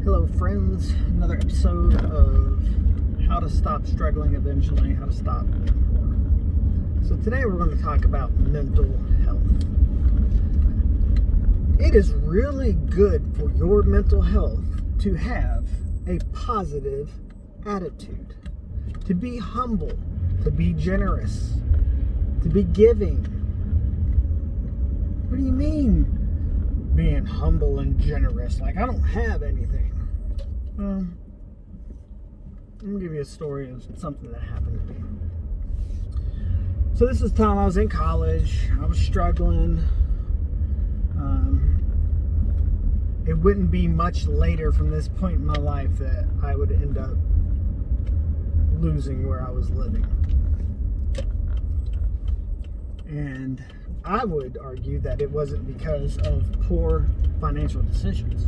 Hello friends, another episode of how to stop struggling eventually, how to stop being poor. So today we're going to talk about mental health. It is really good for your mental health to have a positive attitude, to be humble, to be generous, to be giving. What do you mean being humble and generous? Like, I don't have anything. Well, I'm going to give you a story of something that happened to me. So this is the time I was in college. I was struggling. It wouldn't be much later from this point in my life that I would end up losing where I was living. And I would argue that it wasn't because of poor financial decisions.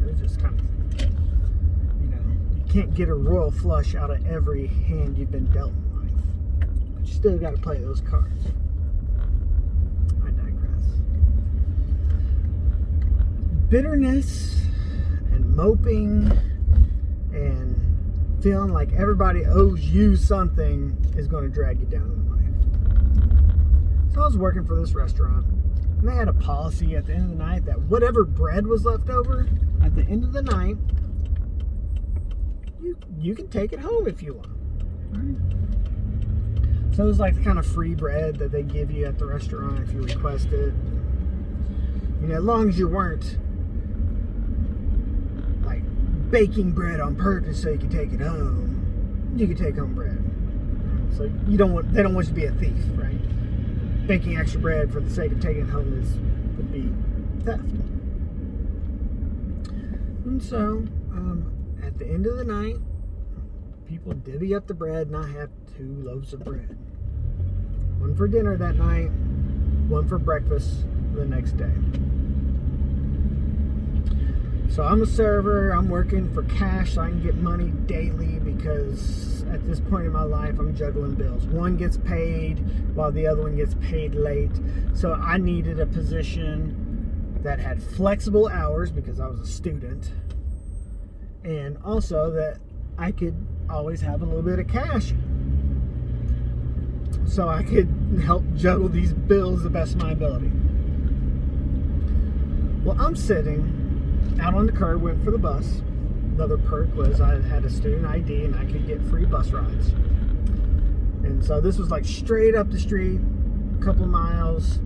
It was just kind of, you can't get a royal flush out of every hand you've been dealt in life. But you still got to play those cards. I digress. Bitterness and moping and feeling like everybody owes you something is going to drag you down in life. So I was working for this restaurant, and they had a policy at the end of the night that whatever bread was left over at the end of the night, you can take it home if you want. Right? So it was like the kind of free bread that they give you at the restaurant if you request it. As long as you weren't like baking bread on purpose so you could take it home, you could take home bread. So they don't want you to be a thief, right? Baking extra bread for the sake of taking it home would be theft. And so, at the end of the night, people divvy up the bread, and I have 2 loaves of bread. One for dinner that night, one for breakfast the next day. So I'm a server, I'm working for cash so I can get money daily because at this point in my life I'm juggling bills. One gets paid while the other one gets paid late. So I needed a position that had flexible hours because I was a student, and also that I could always have a little bit of cash so I could help juggle these bills the best of my ability. Well, I'm sitting out on the curb waiting for the bus. Another perk was I had a student ID and I could get free bus rides. And so this was like straight up the street, a couple of miles.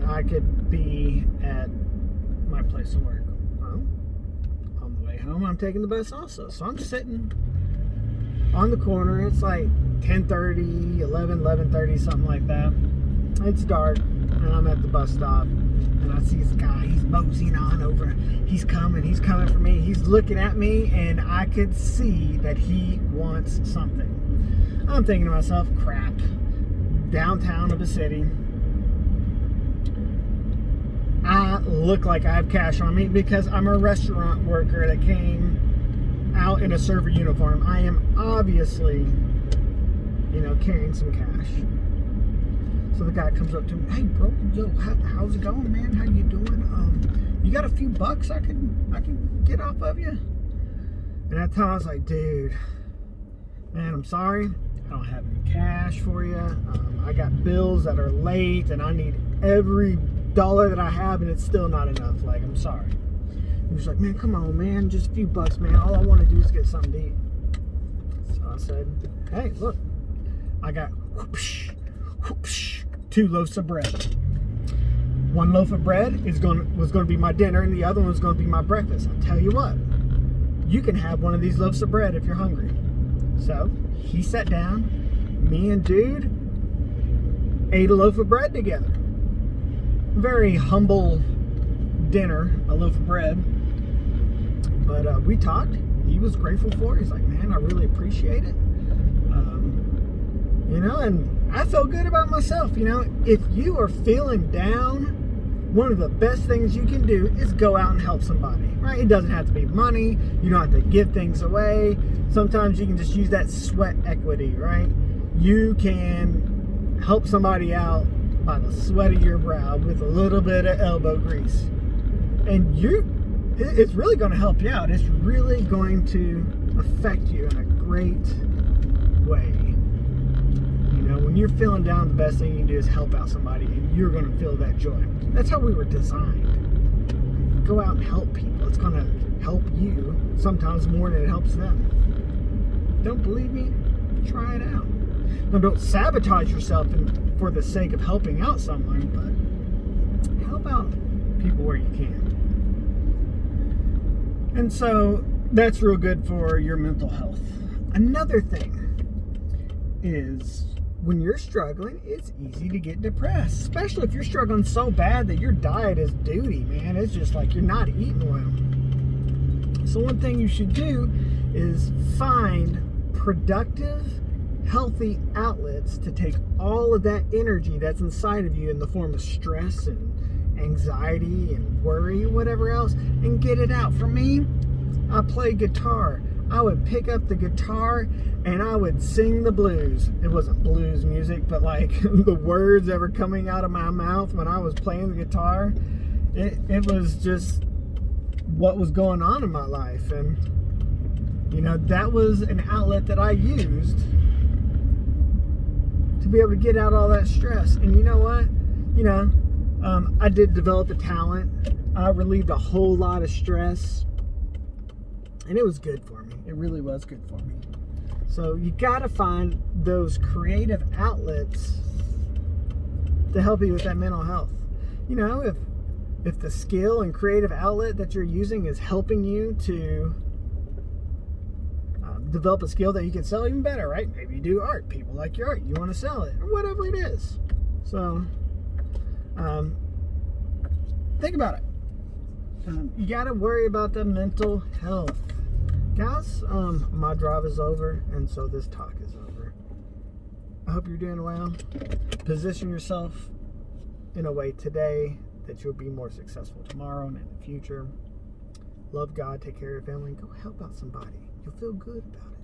I could be at my place of work. Well, on the way home, I'm taking the bus also. So I'm sitting on the corner. It's like 10:30, 11:30, something like that. It's dark, and I'm at the bus stop. And I see this guy, he's moseying on over. He's coming for me. He's looking at me, and I could see that he wants something. I'm thinking to myself, crap, downtown of a city. I look like I have cash on me because I'm a restaurant worker that came out in a server uniform. I am obviously, carrying some cash. So the guy comes up to me, hey bro, how's it going, man? How you doing? You got a few bucks I can get off of you? And at that time I was like, dude, man, I'm sorry, I don't have any cash for you. I got bills that are late and I need every dollar that I have, and it's still not enough. Like, I'm sorry. He was like, man, come on, man, just a few bucks, man. All I want to do is get something to eat. So I said, hey, look, I got 2 loaves of bread. One loaf of bread was going to be my dinner, and the other one was going to be my breakfast. I'll tell you what, you can have one of these loaves of bread if you're hungry. So he sat down, me and dude ate a loaf of bread together. Very humble dinner, a loaf of bread. But we talked. He was grateful for it. He's like, man, I really appreciate it. And I felt good about myself. If you are feeling down, one of the best things you can do is go out and help somebody, right? It doesn't have to be money. You don't have to give things away. Sometimes you can just use that sweat equity, right? You can help somebody out by the sweat of your brow with a little bit of elbow grease. And it's really going to help you out. It's really going to affect you in a great way. You know, when you're feeling down, the best thing you can do is help out somebody, and you're going to feel that joy. That's how we were designed. Go out and help people. It's going to help you sometimes more than it helps them. Don't believe me? Try it out. Now, don't sabotage yourself for the sake of helping out someone, but help out people where you can. And so that's real good for your mental health. Another thing is, when you're struggling, it's easy to get depressed, especially if you're struggling so bad that your diet is duty, man. It's just like you're not eating well. So one thing you should do is find productive, healthy outlets to take all of that energy that's inside of you in the form of stress and anxiety and worry, whatever else, and get it out. For me, I play guitar. I would pick up the guitar and I would sing the blues. It wasn't blues music, but like the words that were coming out of my mouth when I was playing the guitar, it was just what was going on in my life. And you know, that was an outlet that I used to be able to get out all that stress. And you know what? You know, I did develop a talent. I relieved a whole lot of stress. And it was good for me. It really was good for me. So you got to find those creative outlets to help you with that mental health. You know, if the skill and creative outlet that you're using is helping you to develop a skill that you can sell even better, right? Maybe you do art. People like your art. You want to sell it, or whatever it is. So think about it. You got to worry about the mental health. Guys, my drive is over, and so this talk is over. I hope you're doing well. Position yourself in a way today that you'll be more successful tomorrow and in the future. Love God, take care of your family, and go help out somebody. You'll feel good about it.